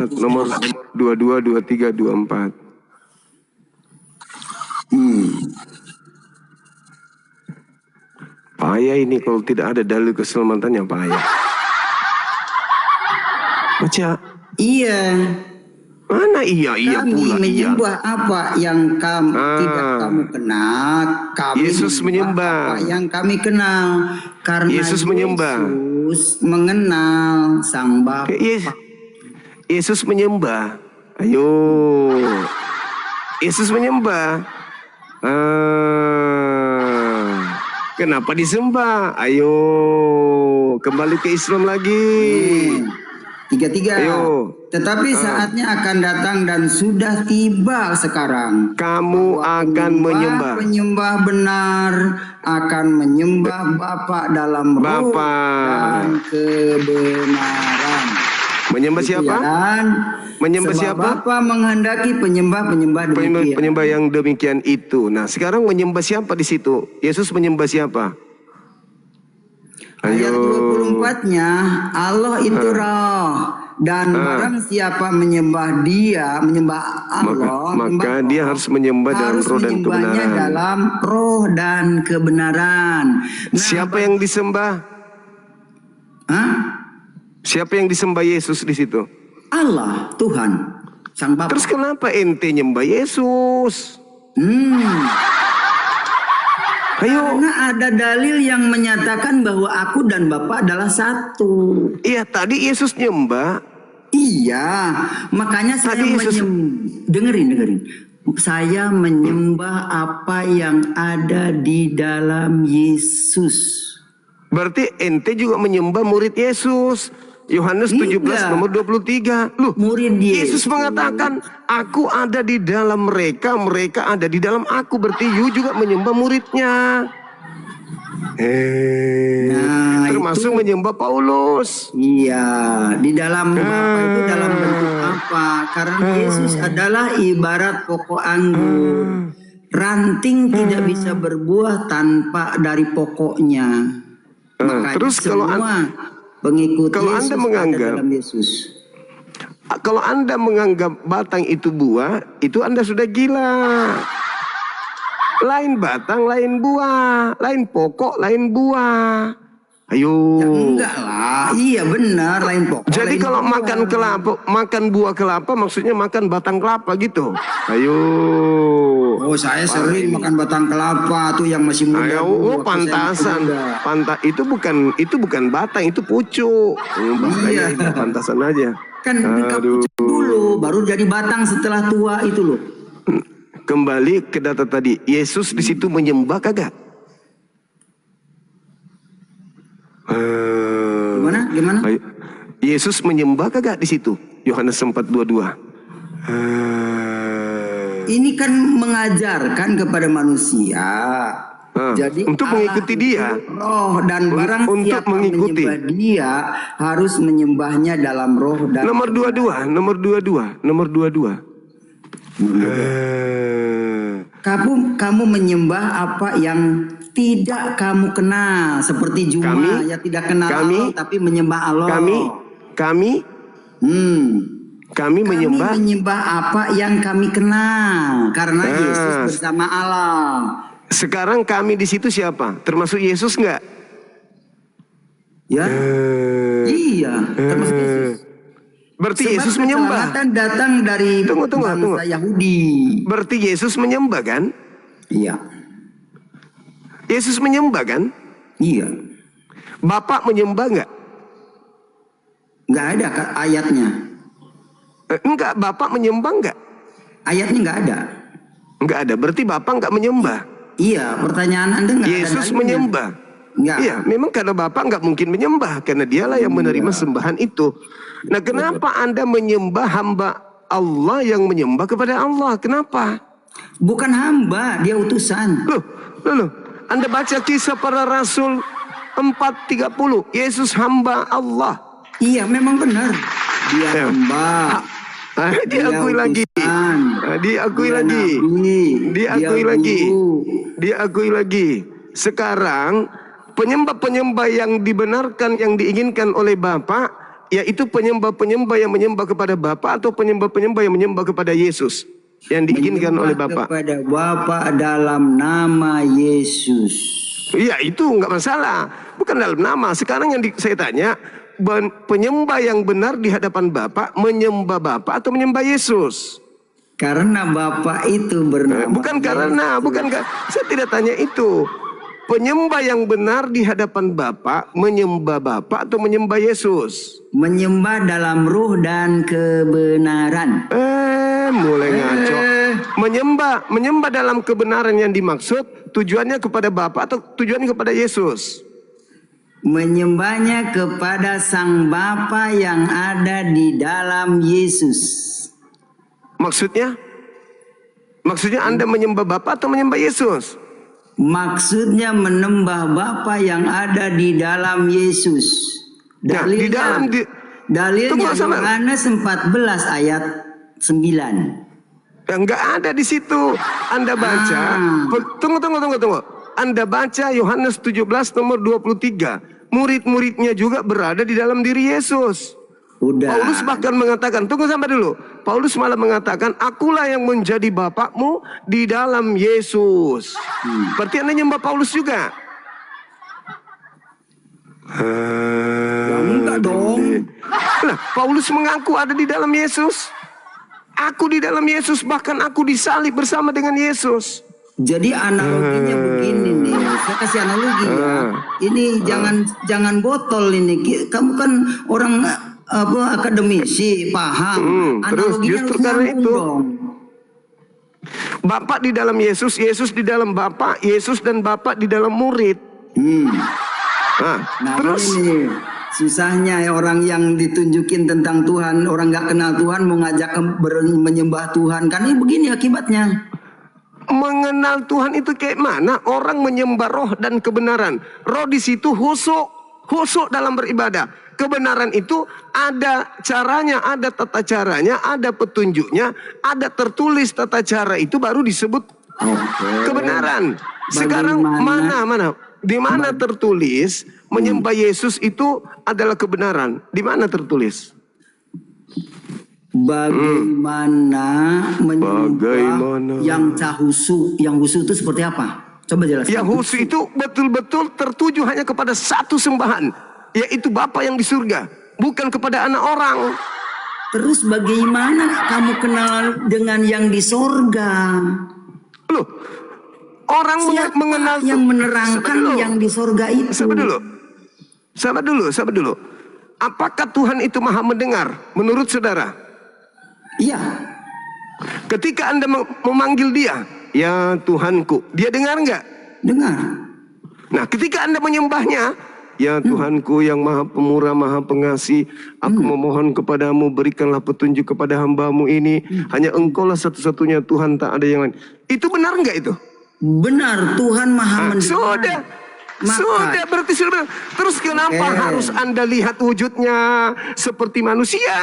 Ustaz, nomor 22, 23, 24. Payah ini kalau tidak ada dalil keselamatannya, payah. Baca. Iya. Mana iya Kami pula menyembah apa yang tidak kamu kenal. Kami Yesus menyembah apa yang kami kenal. Karena Yesus menyembah. Yesus mengenal Sang Bapa. Yesus menyembah. Ayo. Yesus menyembah. Kenapa disembah? Ayo. Kembali ke Islam lagi. 3. Ayo. Tetapi saatnya akan datang dan sudah tiba sekarang. Kamu akan menyembah. Penyembah benar akan menyembah Bapa dalam roh dan kebenaran. Menyembah siapa? Menyembah siapa? Bapa menghendaki penyembah-penyembah demikian. Penyembah yang demikian itu. Nah, sekarang menyembah siapa di situ? Yesus menyembah siapa? Ayat 24-nya, Allah itu roh. Dan barang siapa menyembah dia, menyembah Allah, maka dia harus menyembah dalam roh dan kebenaran. Dalam roh dan kebenaran. Nah, siapa yang disembah? Siapa yang disembah Yesus di situ? Allah, Tuhan, Sang Bapa. Terus kenapa ente nyembah Yesus? Ayo. Karena ada dalil yang menyatakan bahwa aku dan Bapa adalah satu. Iya, tadi Yesus nyembah. Iya, makanya saya dengerin. Saya menyembah apa yang ada di dalam Yesus. Berarti ente juga menyembah murid Yesus. Yohanes 17 nomor 23. Loh, murid Yesus mengatakan, aku ada di dalam mereka, mereka ada di dalam aku. Berarti you juga menyembah muridnya. Termasuk menyembah Paulus. Iya, di dalam Bapa itu dalam bentuk apa? Karena Yesus adalah ibarat pokok anggur. Ranting tidak bisa berbuah tanpa dari pokoknya. Makanya terus kalau pengikut Yesus Anda menganggap dalam Yesus. Kalau Anda menganggap batang itu buah, itu Anda sudah gila. Lain batang, lain buah, lain pokok, lain buah. Ayo. Ya, enggak lah, iya benar, lain pokok. Jadi lain kalau buah. makan kelapa, makan buah kelapa, maksudnya makan batang kelapa gitu. Ayo. Oh, saya sering makan batang kelapa tuh yang masih muda. Ayo, pantasan. Itu bukan batang, itu pucuk. Iya, pantasan aja. Kan pucuk dulu, baru jadi batang setelah tua itu loh. Kembali ke data tadi, Yesus di situ menyembah kagak? Gimana? Yesus menyembah kagak di situ? Yohanes 4:22. Ini kan mengajarkan kepada manusia. Jadi untuk mengikuti dia, roh dan barang untuk siapa mengikuti menyembah dia harus menyembahnya dalam roh dan nomor 22. Kamu menyembah apa yang tidak kamu kenal, seperti Juma ya tidak kenal Allah tapi menyembah Allah. Kami menyembah apa yang kami kenal karena Yesus bersama Allah. Sekarang kami di situ siapa? Termasuk Yesus enggak? Ya. Iya, termasuk Yesus. Berarti Yesus menyembah. Datang dari bangsa Yahudi. Berarti Yesus menyembah kan? Iya. Yesus menyembah kan? Iya. Bapak menyembah enggak? Enggak ada ayatnya. Enggak, Bapak menyembah enggak? Ayatnya enggak ada. Enggak ada. Berarti Bapak enggak menyembah. Iya, pertanyaan Anda enggak ada. Yesus menyembah. Enggak. Iya, memang karena Bapak enggak mungkin menyembah karena dialah yang menerima sembahan itu. Nah, kenapa Anda menyembah hamba Allah yang menyembah kepada Allah? Kenapa? Bukan hamba, dia utusan. Loh. Anda baca kisah para rasul 4:30. Yesus hamba Allah. Iya, memang benar. Dia hamba. Diakui lagi. Sekarang penyembah-penyembah yang dibenarkan, yang diinginkan oleh Bapa yaitu penyembah-penyembah yang menyembah kepada Bapa atau penyembah-penyembah yang menyembah kepada Yesus yang diinginkan oleh Bapa. Kepada Bapa dalam nama Yesus. Iya, itu nggak masalah. Bukan dalam nama. Sekarang yang saya tanya, penyembah yang benar di hadapan Bapa menyembah Bapa atau menyembah Yesus? Karena Bapa itu bernama. Bukan karena, saya tidak tanya itu. Penyembah yang benar di hadapan Bapa menyembah Bapa atau menyembah Yesus? Menyembah dalam ruh dan kebenaran. Mulai ngaco. Menyembah dalam kebenaran yang dimaksud tujuannya kepada Bapa atau tujuannya kepada Yesus? Menyembahnya kepada Sang Bapa yang ada di dalam Yesus. Maksudnya? Maksudnya Anda menyembah Bapa atau menyembah Yesus? Maksudnya menyembah Bapa yang ada di dalam Yesus. Dalilnya, dalilnya Yohanes 14 ayat 9. Enggak ada di situ. Anda baca. Tunggu. Anda baca Yohanes 17 nomor 23. Murid-muridnya juga berada di dalam diri Yesus. Udah. Paulus bahkan mengatakan, tunggu sampai dulu. Paulus malah mengatakan, akulah yang menjadi bapakmu di dalam Yesus. Berarti Anda nyembah Paulus juga? Enggak dong. Nah, Paulus mengaku ada di dalam Yesus. Aku di dalam Yesus, bahkan aku disalib bersama dengan Yesus. Jadi analoginya begini nih, saya kasih analogi ya. Ini jangan botol ini. Kamu kan orang akademisi, paham. Terus justru karena itu Bapak di dalam Yesus, Yesus di dalam Bapak, Yesus dan Bapak di dalam murid. Nah, terus ini susahnya orang yang ditunjukin tentang Tuhan, orang nggak kenal Tuhan mau ngajak menyembah Tuhan, kan ini begini akibatnya. Mengenal Tuhan itu kayak mana? Orang menyembah roh dan kebenaran. Roh di situ khusyuk dalam beribadah. Kebenaran itu ada caranya, ada tata caranya, ada petunjuknya, ada tertulis tata cara itu baru disebut kebenaran. Sekarang mana? Di mana tertulis menyembah Yesus itu adalah kebenaran? Di mana tertulis? Bagaimana menyembah yang husu? Yang husu itu seperti apa? Coba jelaskan. Yang husu itu betul-betul tertuju hanya kepada satu sembahan, yaitu Bapa yang di surga, bukan kepada anak orang. Terus bagaimana kamu kenal dengan yang di sorga? Loh, orang mengenal yang menerangkan yang di sorga itu. Sabar dulu. Apakah Tuhan itu maha mendengar menurut saudara? Iya. Ketika Anda memanggil dia, ya Tuhanku, dia dengar nggak? Dengar. Nah, ketika Anda menyembahnya, ya Tuhanku yang maha pemurah, maha pengasih, aku memohon kepadamu, berikanlah petunjuk kepada hambamu ini. Hanya engkaulah satu-satunya Tuhan, tak ada yang lain. Itu benar nggak itu? Benar, Tuhan maha mendengar. Sudah, berarti sudah benar. Terus kenapa harus Anda lihat wujudnya seperti manusia?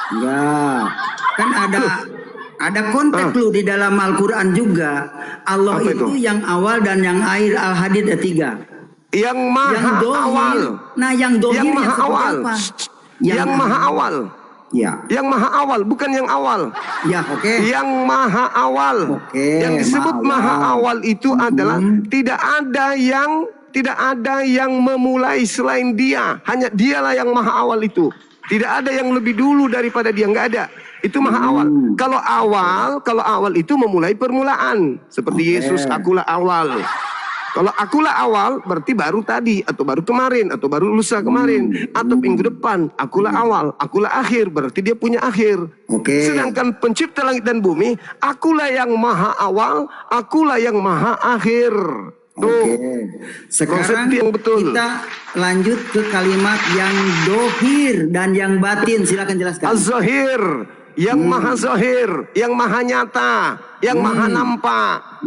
Enggak, kan ada konteks lu di dalam Al-Quran juga. Allah itu yang awal dan yang akhir, Al-Hadid 3. Yang maha awal. Nah, yang dohir yang maha awal. Apa? Yang maha awal. Ya. Yang maha awal, bukan yang awal. Ya, oke. Yang maha awal. Yang disebut maha awal itu adalah tidak ada yang memulai selain dia. Hanya dialah yang maha awal itu. Tidak ada yang lebih dulu daripada dia, nggak ada. Itu maha awal. Kalau awal itu memulai permulaan. Seperti Yesus, akulah awal. Kalau akulah awal berarti baru tadi, atau baru kemarin, atau baru lusa kemarin, atau minggu depan. Akulah awal, akulah akhir, berarti dia punya akhir. Sedangkan pencipta langit dan bumi, akulah yang maha awal, akulah yang maha akhir. Sekarang yang betul. Kita lanjut ke kalimat yang dohir dan yang batin. Silakan jelaskan. Az-zahir, yang maha zahir, yang maha nyata, yang maha nampak.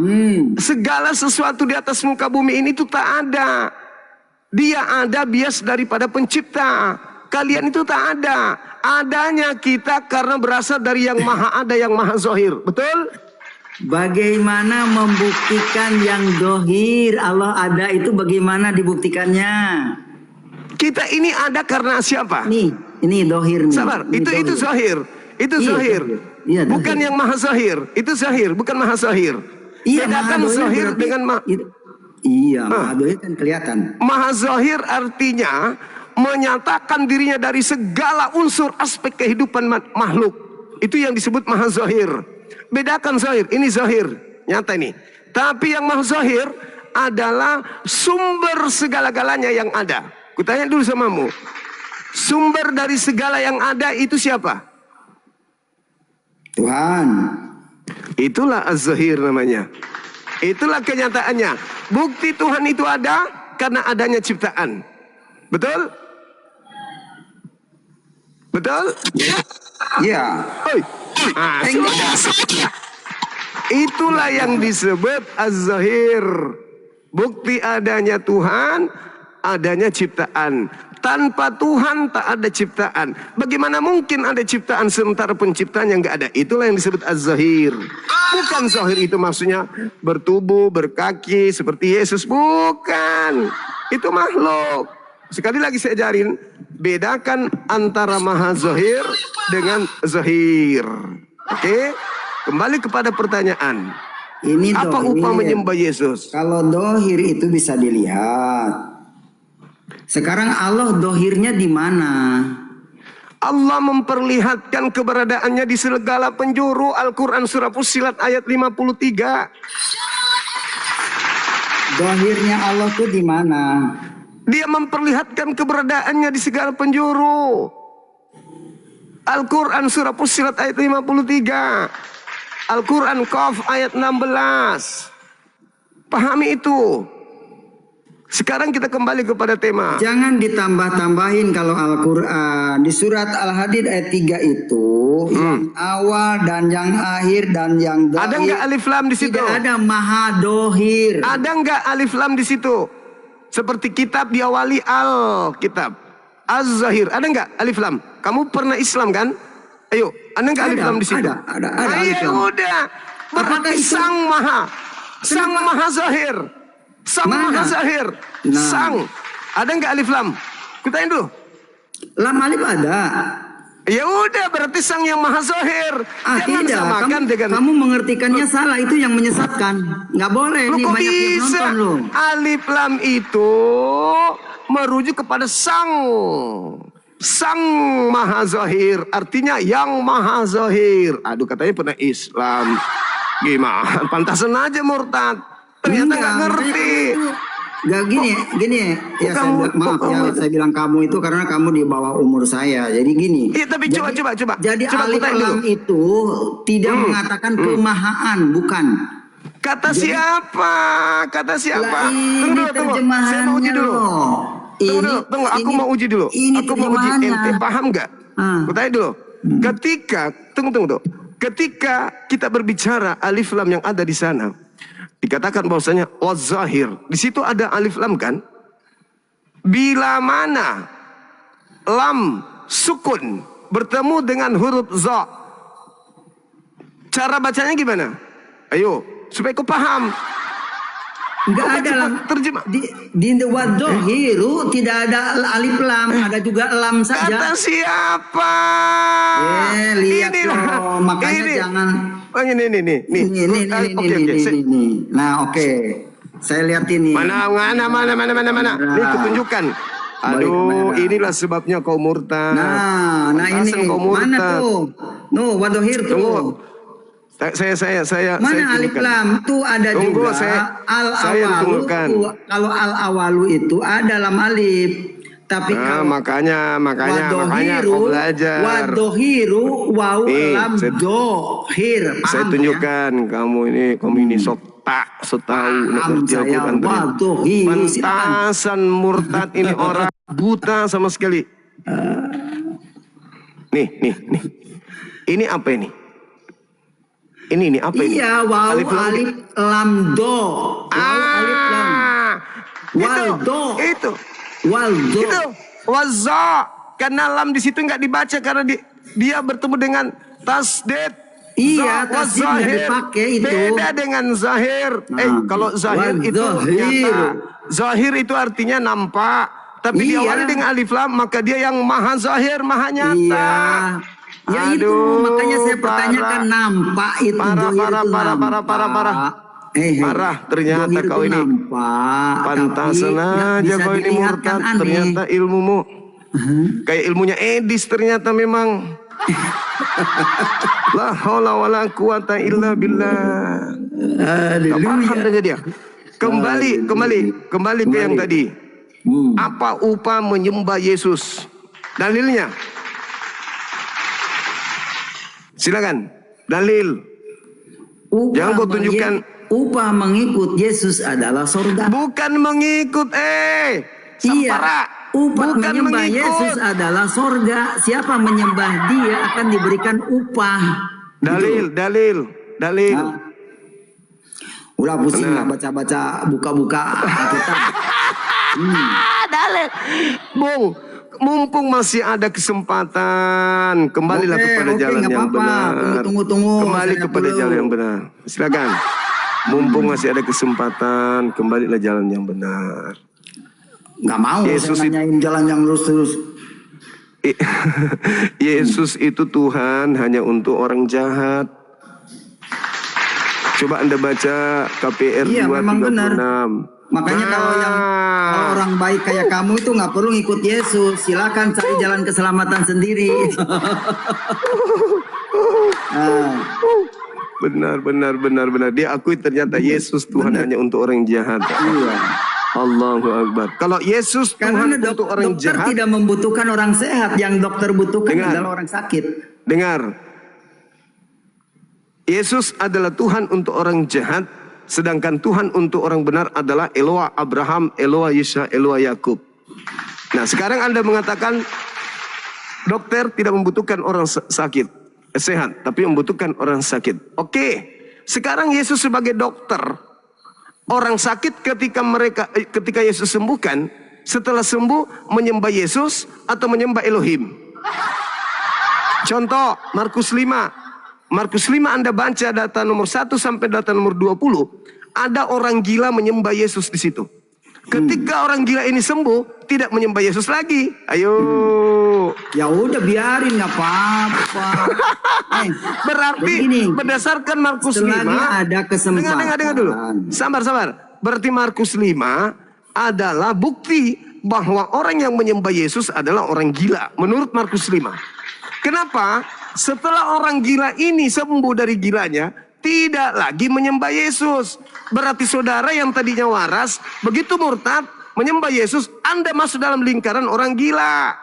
Segala sesuatu di atas muka bumi ini itu tak ada. Dia ada bias daripada pencipta. Kalian itu tak ada. Adanya kita karena berasal dari yang maha ada, yang maha zahir. Betul? Bagaimana membuktikan yang dohir Allah ada itu, bagaimana dibuktikannya? Kita ini ada karena siapa? Nih, Ini dohir nih. Sabar, Ini itu dohir. zahir. Itu Iya, zahir. zahir. Iya, Bukan zahir. yang maha zahir. Itu zahir, bukan maha zahir. Iya, Bedakan maha dohir zahir berarti dengan Iya, maha dohir kan kelihatan. maha zahir artinya menyatakan dirinya dari segala unsur aspek kehidupan makhluk. Itu yang disebut maha zahir. Bedakan zahir, ini zahir, nyata ini. Tapi yang maha zahir adalah sumber segala-galanya yang ada. Kutanya dulu samamu, sumber dari segala yang ada itu siapa? Tuhan. Itulah az-zahir namanya. Itulah kenyataannya. Bukti Tuhan itu ada karena adanya ciptaan. Betul? Betul? Iya. Sudah. Itulah yang disebut az-zahir. Bukti adanya Tuhan, adanya ciptaan. Tanpa Tuhan tak ada ciptaan. Bagaimana mungkin ada ciptaan sementara penciptanya nggak ada? Itulah yang disebut az-zahir. Bukan zahir itu maksudnya bertubuh, berkaki seperti Yesus. Bukan. Itu makhluk. Sekali lagi saya ajarin, bedakan antara maha zahir dengan zahir. Oke? Kembali kepada pertanyaan. Ini Apa dohir. upah menyembah Yesus? Kalau dohir itu bisa dilihat. Sekarang Allah dohirnya di mana? Allah memperlihatkan keberadaannya di segala penjuru. Al-Quran surah Fussilat ayat 53. Dohirnya Allah tuh di mana? Dia memperlihatkan keberadaannya di segala penjuru. Al-Quran surah Fussilat ayat 53. Al-Quran Qaf ayat 16. Pahami itu. Sekarang kita kembali kepada tema. Jangan ditambah-tambahin kalau Al-Quran. Di surat Al-Hadid ayat 3 itu yang awal dan yang akhir dan yang dohir. Ada nggak alif lam di situ? Tidak ada maha dohir. Ada nggak alif lam di situ? Seperti kitab diawali al-kitab. Az-zahir. Ada nggak alif lam? Kamu pernah Islam kan? Ayo, ada nggak alif lam di situ? Ada alif lam. Udah. Berarti itu- sang maha. Sang maha zahir. Sang Mana? maha zahir. Nah. Sang. Ada nggak alif lam? Kutain dulu. Lam alif ada. Ya udah, berarti sang yang maha zahir. Jangan Tidak. samakan dengan. Kamu mengertikannya salah. Itu yang menyesatkan. Nggak boleh. Lu Nih kok banyak yang bisa? nonton loh. Alif lam itu merujuk kepada sang maha zahir, artinya yang maha zahir. Aduh, katanya pernah Islam. Gimana? Pantasan aja murtad. Ternyata nggak ngerti. Gak gini ya Kamu- saya bilang kamu itu karena kamu di bawah umur saya. Jadi gini. Iya, tapi coba. Jadi Coba alif kutain lam dulu. itu tidak mengatakan kemahaan, bukan. Kata siapa? Kata siapa? Lah, ini terjemahannya Saya mau uji dulu. loh. Tunggu, aku mau uji dulu. Ini Aku mau uji, terjemahannya. ente paham nggak? Ah. Kutanya dulu. Tunggu. Ketika kita berbicara alif lam yang ada di sana, dikatakan bahwasanya wazahir. Di situ ada alif lam kan? Bila mana lam sukun bertemu dengan huruf za, cara bacanya gimana? Ayo, supaya kau paham. Enggak Kok ada cepat lam. terjemah? Di wadzohiru tidak ada alif lam, ada juga lam saja. Kata siapa? Lihat Inilah. loh, makanya Ini. jangan. Oh, ini. Ini. Oke. Nah, oke. Saya lihat ini. Mana? Ini kutunjukkan. Aduh, Baik. inilah sebabnya kau murtad. Nah ini Pantasan kau mana murtad. tuh? No, wadzohir tuh. Tunggu. Saya Mana alif tunjukkan. lam tuh ada Tunggu, juga saya al-awalu. tunjukkan. Kalau al-awalu itu ada lam alif. Tapi Nah, kalau makanya kau belajar. wadohiru waw Nih, lam dohir. Saya Paham, tunjukkan kamu ini sok tahu Paham ngerti saya, Al-Quran. waduhi, Pantasan murtad ini orang buta sama sekali. Nih. Ini apa ini? Ini apa ini? Iya, waw Alif lam. alif lam do. Waw alif lam. Waldo. Itu. Waldo. Itu. Wazza. Karena lam di situ nggak dibaca karena dia bertemu dengan tasdid. Iya, Za, tasdid nggak wazahir. dipakai itu. Beda dengan zahir. Nah, Kalau zahir itu wazahir. nyata. Zahir itu artinya nampak. Tapi Iya. diawali dengan alif lam, maka dia yang maha zahir, maha nyata. Iya. Ya itu Aduh, makanya saya pertanyakan, parah. nampak itu Parah, dohir parah, itu parah, nampak. parah, parah. Parah, ternyata dohir kau itu ini. nampak, Pantasan tapi nggak aja bisa kau ini dilihat murtad. kan aneh. Ternyata ilmumu kayak ilmunya Edis ternyata memang. La haula wala quwata illa billah. Kapan adanya dia? Kembali ke yang tadi. Apa upah menyembah Yesus? Dalilnya? Silakan. Dalil. Jangan kau tunjukkan. Upah mengikut Yesus adalah surga. Bukan mengikut, Sampara. Iya. Upah Bukan menyembah mengikut. Yesus adalah surga. Siapa menyembah Dia akan diberikan upah. Dalil. Nah, ulah pusing lah baca-baca, buka-buka Alkitab. Dalil. Bung, mumpung masih ada kesempatan, kembalilah kepada jalan nggak yang apa-apa. benar. Tunggu. Kembali Saya kepada dulu. jalan yang benar. Silakan. Mumpung masih ada kesempatan, kembalilah jalan yang benar. Nggak mau Yesus saya nanyain jalan yang lurus-lurus. Yesus itu Tuhan hanya untuk orang jahat. Coba Anda baca KPR Iya, 2:36. memang benar. Makanya kalau orang baik kayak kamu itu nggak perlu ikut Yesus. Silakan cari jalan keselamatan sendiri. Benar. Dia akui ternyata Yesus Tuhan hanya untuk orang jahat. Iya. Allahu Akbar. Kalau Yesus Karena Tuhan untuk orang dokter jahat, tidak membutuhkan orang sehat. Yang dokter butuhkan Dengar. adalah orang sakit. dengar. Yesus adalah Tuhan untuk orang jahat, sedangkan Tuhan untuk orang benar adalah Eloa Abraham, Eloa Yesha, Eloa Yakub. Nah, sekarang Anda mengatakan dokter tidak membutuhkan orang sakit, sehat, tapi membutuhkan orang sakit. Oke, sekarang Yesus sebagai dokter, orang sakit ketika Yesus sembuhkan, setelah sembuh menyembah Yesus atau menyembah Elohim. Contoh Markus 5. Markus 5 Anda baca data nomor 1 sampai data nomor 20, ada orang gila menyembah Yesus di situ. Ketika orang gila ini sembuh, tidak menyembah Yesus lagi. Ayo. Ya udah biarin, nggak apa-apa. Berarti begini, berdasarkan Markus 5, selagi ada kesempatan. dengar dulu. Sabar. Berarti Markus 5 adalah bukti bahwa orang yang menyembah Yesus adalah orang gila menurut Markus 5. Kenapa? Setelah orang gila ini sembuh dari gilanya, tidak lagi menyembah Yesus. Berarti saudara yang tadinya waras, begitu murtad, menyembah Yesus, Anda masuk dalam lingkaran orang gila.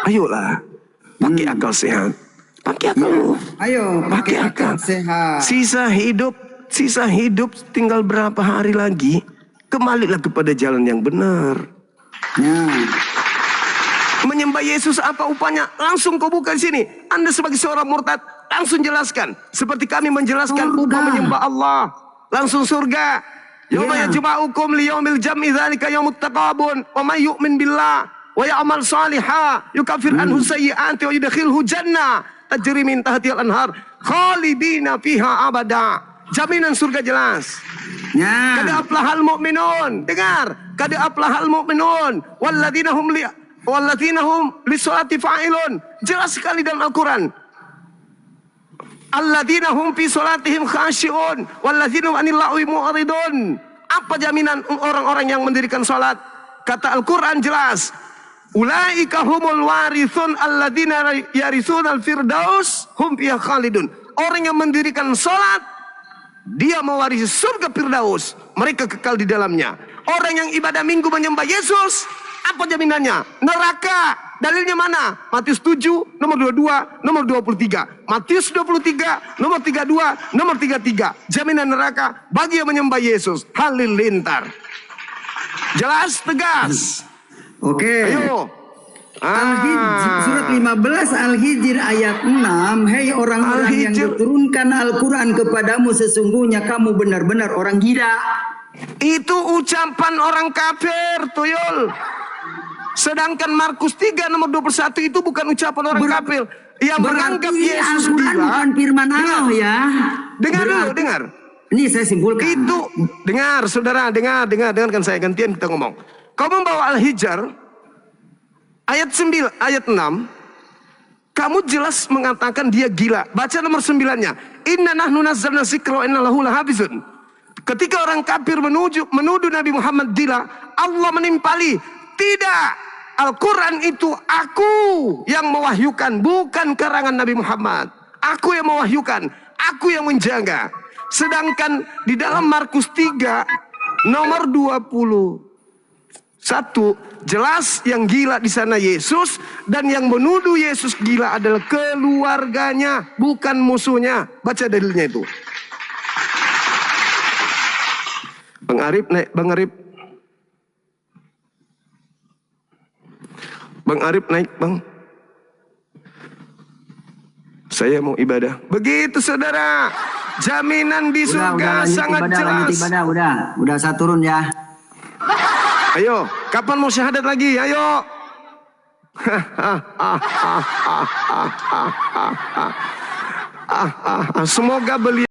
Ayolah, pakai akal sehat. Pakai akal. Ayo, pakai akal sehat. Sisa hidup tinggal berapa hari lagi? Kembalilah kepada jalan yang benar. Ya. Menyembah Yesus apa upahnya? Langsung kau buka di sini. Anda sebagai seorang murtad, langsung jelaskan. Seperti kami menjelaskan upah menyembah Allah. Langsung surga. Yauma yajma'ukum liyaumil jam'i dzalika yaumut taqabun. Wa may yu'min billah wa ya'mal shalihan yukaffir anhu sayyi'ati wa yudkhilhu jannah tajri min tahtiha al-anhar khalidina fiha abada. Jaminan surga jelas. Ya. Kad aflahal mu'minun. Dengar. Kad aflahal mu'minun walladzina hum li-sholati fa'ilun. Jelas sekali dalam Al-Quran. Alladzina hum fi sholatihim khashi'un walladzina hum 'anil lagwi mu'ridun. Apa jaminan orang-orang yang mendirikan salat? Kata Al-Quran jelas. Ulaika humul warithun alladzina yarisuna al-firdaus hum fiha khalidun. Orang yang mendirikan salat, dia mewarisi surga Firdaus. Mereka kekal di dalamnya. Orang yang ibadah minggu menyembah Yesus, apa jaminannya? Neraka. Dalilnya mana? Matius 7, nomor 22, nomor 23. Matius 23, nomor 32, nomor 33. Jaminan neraka bagi yang menyembah Yesus. Halilintar. Jelas, tegas. Oke. Ayo. Al-Hijr, surat 15 Al-Hijr ayat 6. Hei orang-orang yang diturunkan Al-Quran kepadamu, sesungguhnya kamu benar-benar orang gila. Itu ucapan orang kafir, tuyul. Sedangkan Markus 3 nomor 21 itu bukan ucapan orang kafir. Yang menganggap Yesus Al-Quran gila. bukan firman Allah ya. Dengar dulu, dengar. Ini saya simpulkan. Itu, dengar saudara, dengarkan saya, gantian kita ngomong. Kau membawa Al-Hijr, ayat 9, ayat 6, kamu jelas mengatakan dia gila. Baca nomor 9-nya. Inna nahnu nazzalna dzikra wa inna lahu lahafizun. Ketika orang kafir menuduh Nabi Muhammad gila, Allah menimpali. Tidak. Al-Quran itu aku yang mewahyukan, bukan karangan Nabi Muhammad. Aku yang mewahyukan, aku yang menjaga. Sedangkan di dalam Markus 3 nomor 21 jelas yang gila di sana Yesus, dan yang menuduh Yesus gila adalah keluarganya, bukan musuhnya. Baca dalilnya itu. Bang Arif naik, Bang Arif. Bang Arif naik, Bang. Saya mau ibadah. Begitu saudara. Jaminan di surga sangat jelas. Udah saya turun ya. Ayo, kapan mau syahadat lagi? Ayo. Semoga beliau